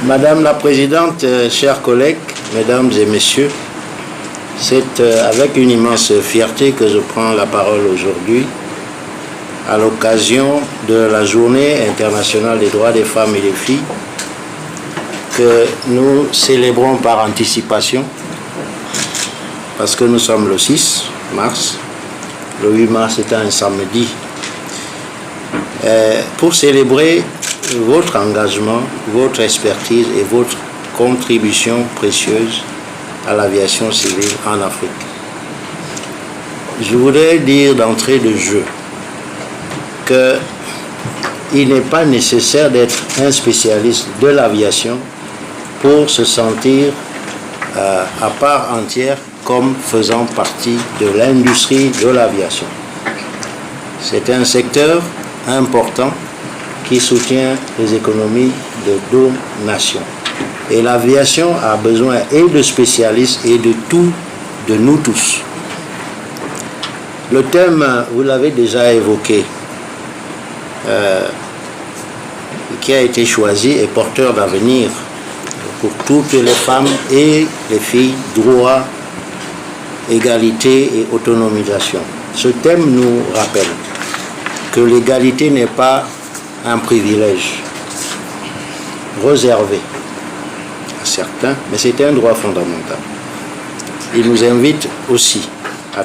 Madame la Présidente, chers collègues, Mesdames et Messieurs, c'est avec une immense fierté que je prends la parole aujourd'hui à l'occasion de la Journée internationale des droits des femmes et des filles que nous célébrons par anticipation parce que nous sommes le 6 mars, le 8 mars étant un samedi, pour célébrer votre engagement, votre expertise et votre contribution précieuse à l'aviation civile en Afrique. Je voudrais dire d'entrée de jeu qu'il n'est pas nécessaire d'être un spécialiste de l'aviation pour se sentir à part entière comme faisant partie de l'industrie de l'aviation. C'est un secteur important qui soutient les économies de deux nations. Et l'aviation a besoin et de spécialistes et de nous tous. Le thème, vous l'avez déjà évoqué, qui a été choisi est porteur d'avenir pour toutes les femmes et les filles, droit, égalité et autonomisation. Ce thème nous rappelle que l'égalité n'est pas un privilège réservé à certains, mais c'est un droit fondamental. Il nous invite aussi à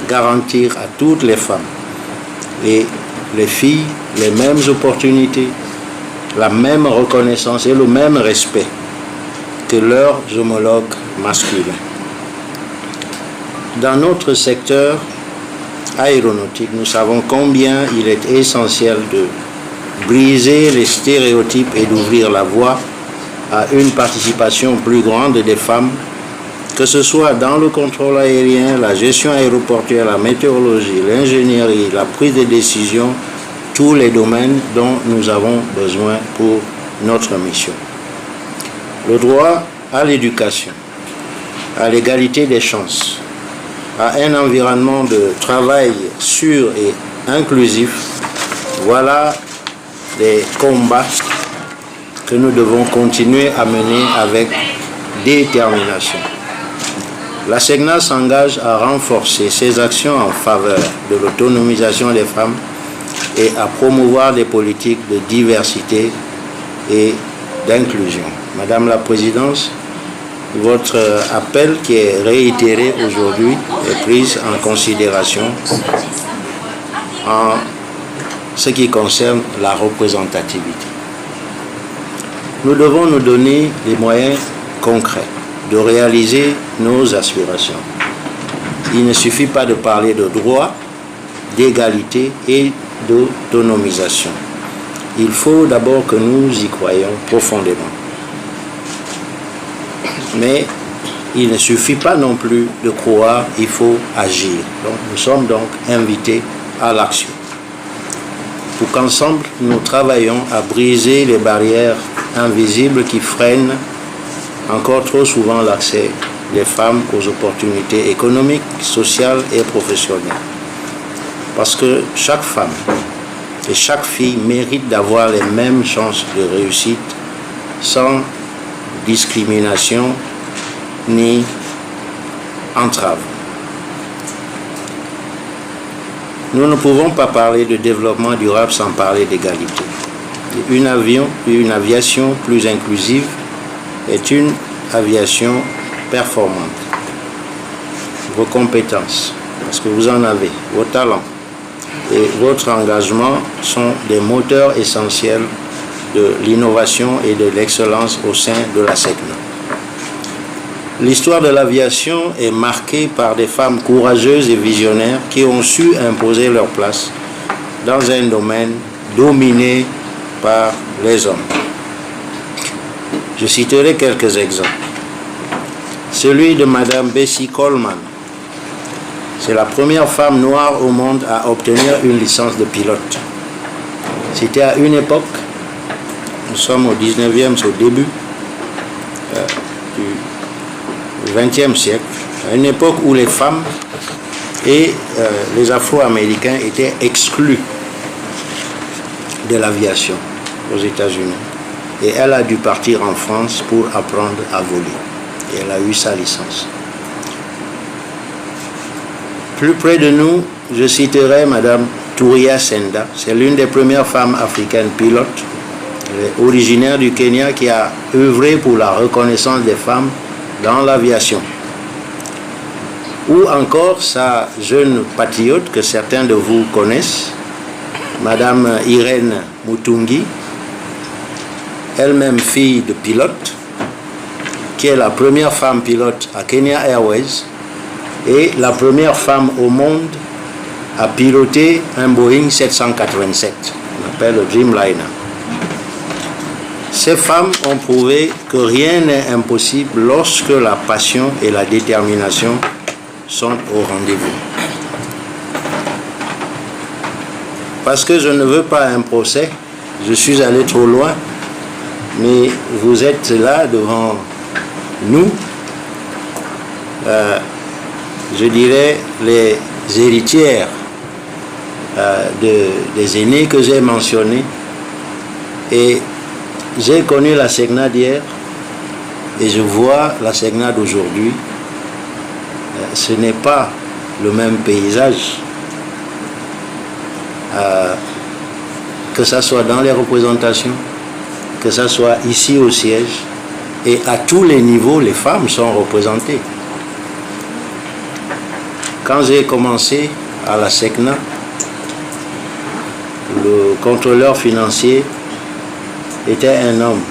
garantir à toutes les femmes et les filles les mêmes opportunités, la même reconnaissance et le même respect que leurs homologues masculins. Dans notre secteur aéronautique, nous savons combien il est essentiel de briser les stéréotypes et d'ouvrir la voie à une participation plus grande des femmes, que ce soit dans le contrôle aérien, la gestion aéroportuaire, la météorologie, l'ingénierie, la prise de décision, tous les domaines dont nous avons besoin pour notre mission. Le droit à l'éducation, à l'égalité des chances, à un environnement de travail sûr et inclusif, voilà les combats que nous devons continuer à mener avec détermination. La SECNA s'engage à renforcer ses actions en faveur de l'autonomisation des femmes et à promouvoir des politiques de diversité et d'inclusion. Madame la Présidente, votre appel qui est réitéré aujourd'hui est pris en considération en ce qui concerne la représentativité. Nous devons nous donner les moyens concrets de réaliser nos aspirations. Il ne suffit pas de parler de droit, d'égalité et d'autonomisation. Il faut d'abord que nous y croyions profondément. Mais il ne suffit pas non plus de croire, il faut agir. Donc, nous sommes donc invités à l'action. Pour qu'ensemble, nous travaillions à briser les barrières invisibles qui freinent encore trop souvent l'accès des femmes aux opportunités économiques, sociales et professionnelles. Parce que chaque femme et chaque fille mérite d'avoir les mêmes chances de réussite sans discrimination ni entrave. Nous ne pouvons pas parler de développement durable sans parler d'égalité. Une aviation plus inclusive est une aviation performante. Vos compétences, parce que vous en avez, vos talents et votre engagement sont des moteurs essentiels de l'innovation et de l'excellence au sein de la SECNA. L'histoire de l'aviation est marquée par des femmes courageuses et visionnaires qui ont su imposer leur place dans un domaine dominé par les hommes. Je citerai quelques exemples. Celui de Madame Bessie Coleman. C'est la première femme noire au monde à obtenir une licence de pilote. C'était à une époque, nous sommes au 19e, c'est au début du 20e siècle, à une époque où les femmes et les Afro-Américains étaient exclus de l'aviation aux États-Unis. et elle a dû partir en France pour apprendre à voler. Et elle a eu sa licence. Plus près de nous, je citerai Madame Turia Senda. C'est l'une des premières femmes africaines pilotes. Elle est originaire du Kenya qui a œuvré pour la reconnaissance des femmes dans l'aviation. Ou encore sa jeune patriote que certains de vous connaissent, Madame Irène Mutungi, elle-même fille de pilote, qui est la première femme pilote à Kenya Airways et la première femme au monde à piloter un Boeing 787, qu'on appelle le Dreamliner. Ces femmes ont prouvé que rien n'est impossible lorsque la passion et la détermination sont au rendez-vous. Parce que je ne veux pas un procès, je suis allé trop loin, mais vous êtes là devant nous, je dirais les héritières des aînés que j'ai mentionnés, et j'ai connu la SECNA d'hier et je vois la SECNA d'aujourd'hui. Ce n'est pas le même paysage, que ce soit dans les représentations, que ce soit ici au siège, et à tous les niveaux, les femmes sont représentées. Quand j'ai commencé à la SECNA, le contrôleur financier était un homme.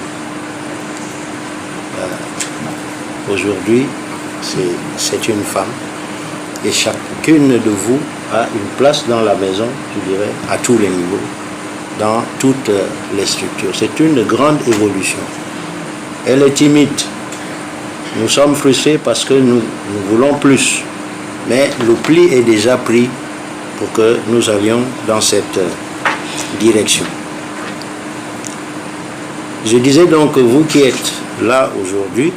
Aujourd'hui, c'est une femme. Et chacune de vous a une place dans la maison, je dirais, à tous les niveaux, dans toutes les structures. C'est une grande évolution. Elle est timide. Nous sommes frustrés parce que nous voulons plus. Mais le pli est déjà pris pour que nous allions dans cette direction. Je disais donc que vous qui êtes là aujourd'hui,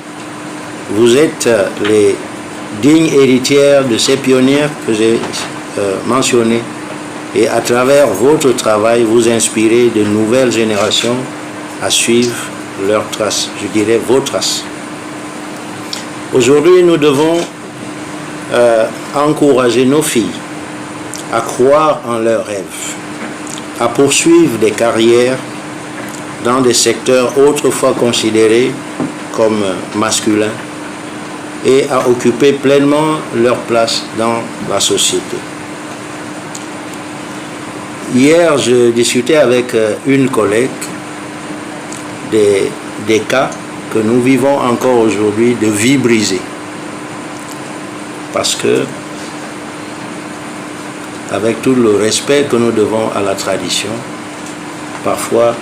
vous êtes les dignes héritières de ces pionnières que j'ai mentionnées, et à travers votre travail, vous inspirez de nouvelles générations à suivre leurs traces, je dirais vos traces. Aujourd'hui, nous devons encourager nos filles à croire en leurs rêves, à poursuivre des carrières dans des secteurs autrefois considérés comme masculins et à occuper pleinement leur place dans la société. Hier, je discutais avec une collègue des cas que nous vivons encore aujourd'hui de vie brisée. Parce que, avec tout le respect que nous devons à la tradition, parfois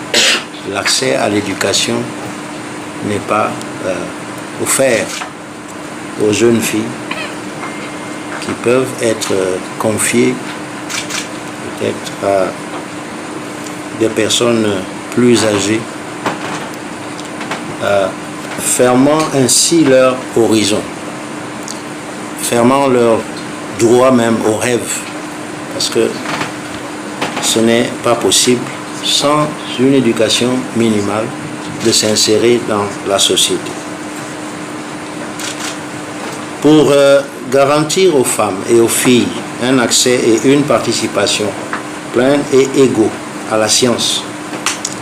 l'accès à l'éducation n'est pas offert aux jeunes filles qui peuvent être confiées peut-être à des personnes plus âgées, fermant ainsi leur horizon, fermant leur droit même au rêve, parce que ce n'est pas possible sans une éducation minimale de s'insérer dans la société. Pour garantir aux femmes et aux filles un accès et une participation pleine et égaux à la science,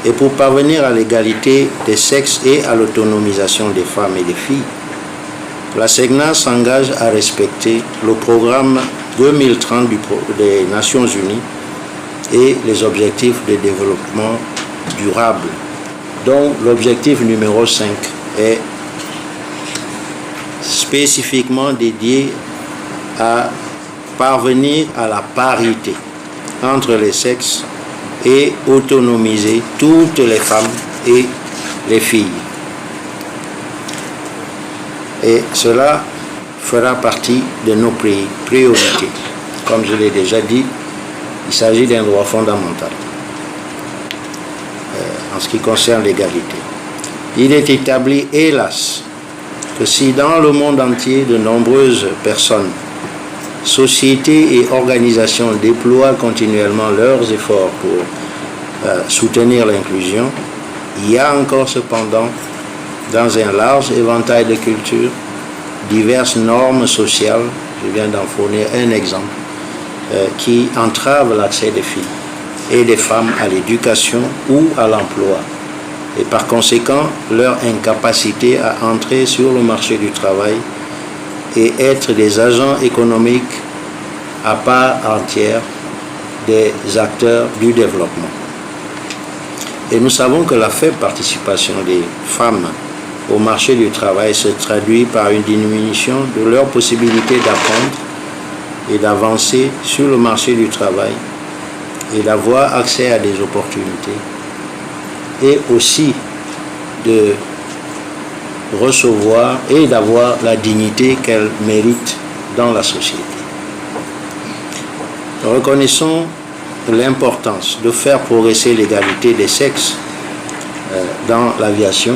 et pour parvenir à l'égalité des sexes et à l'autonomisation des femmes et des filles, la SECNA s'engage à respecter le programme 2030 des Nations Unies et les objectifs de développement durable, dont l'objectif numéro 5 est spécifiquement dédié à parvenir à la parité entre les sexes et autonomiser toutes les femmes et les filles. Et cela fera partie de nos priorités. Comme je l'ai déjà dit, il s'agit d'un droit fondamental en ce qui concerne l'égalité. Il est établi, hélas, que si dans le monde entier de nombreuses personnes, sociétés et organisations déploient continuellement leurs efforts pour soutenir l'inclusion, il y a encore cependant, dans un large éventail de cultures, diverses normes sociales, je viens d'en fournir un exemple, qui entravent l'accès des filles et des femmes à l'éducation ou à l'emploi, et par conséquent leur incapacité à entrer sur le marché du travail et être des agents économiques à part entière des acteurs du développement. Et nous savons que la faible participation des femmes au marché du travail se traduit par une diminution de leur possibilité d'apprendre et d'avancer sur le marché du travail et d'avoir accès à des opportunités et aussi de recevoir et d'avoir la dignité qu'elles méritent dans la société. Reconnaissons l'importance de faire progresser l'égalité des sexes dans l'aviation.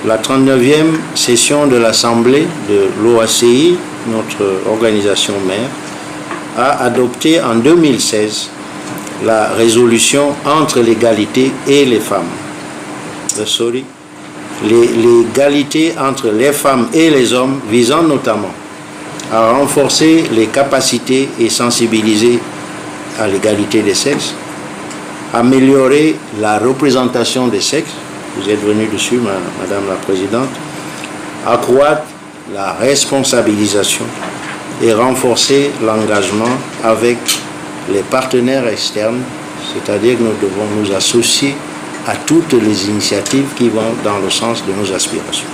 La 39e session de l'Assemblée de l'OACI, notre organisation mère, a adopté en 2016 la résolution entre l'égalité et les femmes. L'égalité entre les femmes et les hommes visant notamment à renforcer les capacités et sensibiliser à l'égalité des sexes, améliorer la représentation des sexes, vous êtes venu dessus, Madame la Présidente, accroître la responsabilisation et renforcer l'engagement avec les partenaires externes, c'est-à-dire que nous devons nous associer à toutes les initiatives qui vont dans le sens de nos aspirations.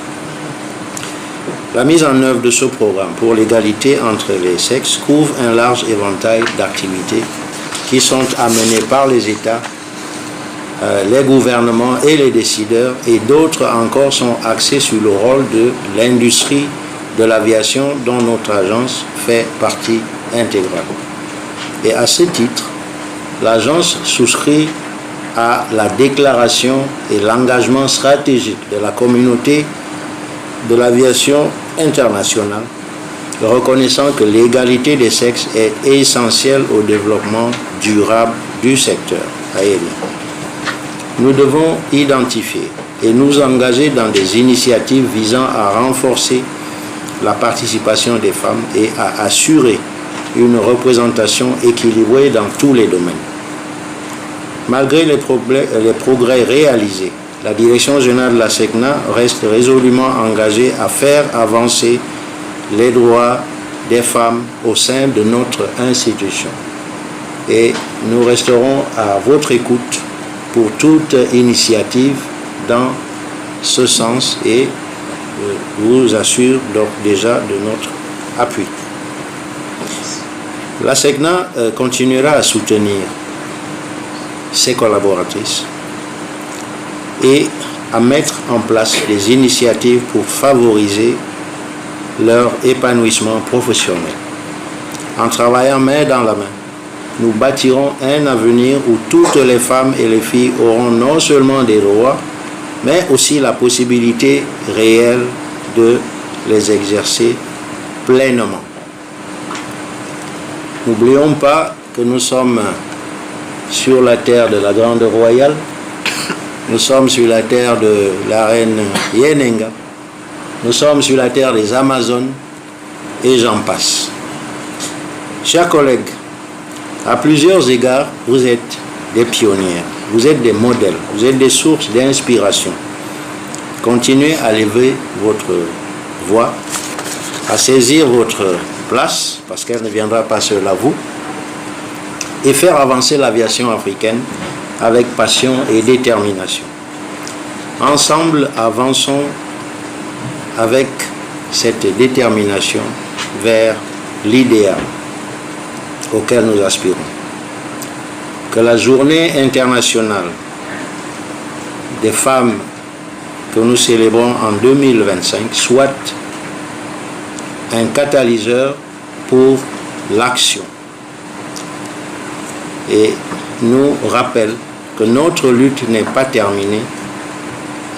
La mise en œuvre de ce programme pour l'égalité entre les sexes couvre un large éventail d'activités qui sont amenées par les États, les gouvernements et les décideurs, et d'autres encore sont axées sur le rôle de l'industrie de l'aviation dont notre agence fait partie intégrale. Et à ce titre, l'agence souscrit à la déclaration et l'engagement stratégique de la communauté de l'aviation internationale, reconnaissant que l'égalité des sexes est essentielle au développement durable du secteur aérien. Nous devons identifier et nous engager dans des initiatives visant à renforcer la participation des femmes et à assurer une représentation équilibrée dans tous les domaines. Malgré les progrès réalisés, la Direction générale de la SECNA reste résolument engagée à faire avancer les droits des femmes au sein de notre institution. Et nous resterons à votre écoute pour toute initiative dans ce sens et vous assure donc déjà de notre appui. La SECNA continuera à soutenir ses collaboratrices et à mettre en place des initiatives pour favoriser leur épanouissement professionnel. En travaillant main dans la main, nous bâtirons un avenir où toutes les femmes et les filles auront non seulement des droits, mais aussi la possibilité réelle de les exercer pleinement. N'oublions pas que nous sommes sur la terre de la Grande Royale, nous sommes sur la terre de la reine Yenenga, nous sommes sur la terre des Amazones, et j'en passe. Chers collègues, à plusieurs égards, vous êtes des pionnières, vous êtes des modèles, vous êtes des sources d'inspiration. Continuez à lever votre voix, à saisir votre place, parce qu'elle ne viendra pas seule à vous, et faire avancer l'aviation africaine avec passion et détermination. Ensemble, avançons avec cette détermination vers l'idéal auquel nous aspirons. Que la journée internationale des femmes que nous célébrons en 2025 soit un catalyseur pour l'action et nous rappelle que notre lutte n'est pas terminée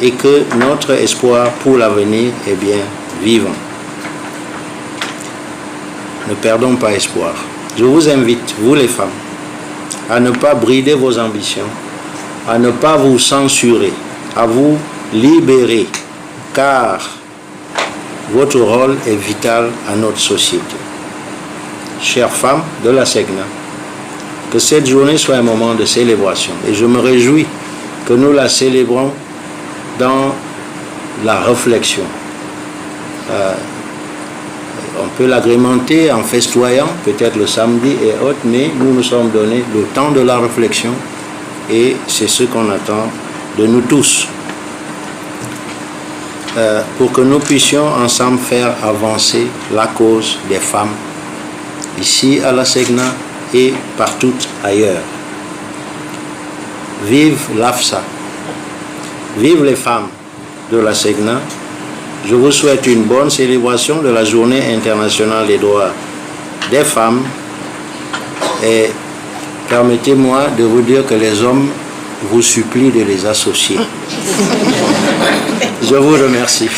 et que notre espoir pour l'avenir est bien vivant. Ne perdons pas espoir. Je vous invite, vous les femmes, à ne pas brider vos ambitions, à ne pas vous censurer à vous libérer, car votre rôle est vital à notre société. Chères femmes de la SECNA, que cette journée soit un moment de célébration. Et je me réjouis que nous la célébrons dans la réflexion. On peut l'agrémenter en festoyant, peut-être le samedi et autres, mais nous nous sommes donné le temps de la réflexion et c'est ce qu'on attend de nous tous. Pour que nous puissions ensemble faire avancer la cause des femmes ici à la SECNA et partout ailleurs. Vive l'AFSA, vive les femmes de la SECNA. Je vous souhaite une bonne célébration de la Journée internationale des droits des femmes et permettez-moi de vous dire que les hommes vous supplient de les associer. Je vous remercie.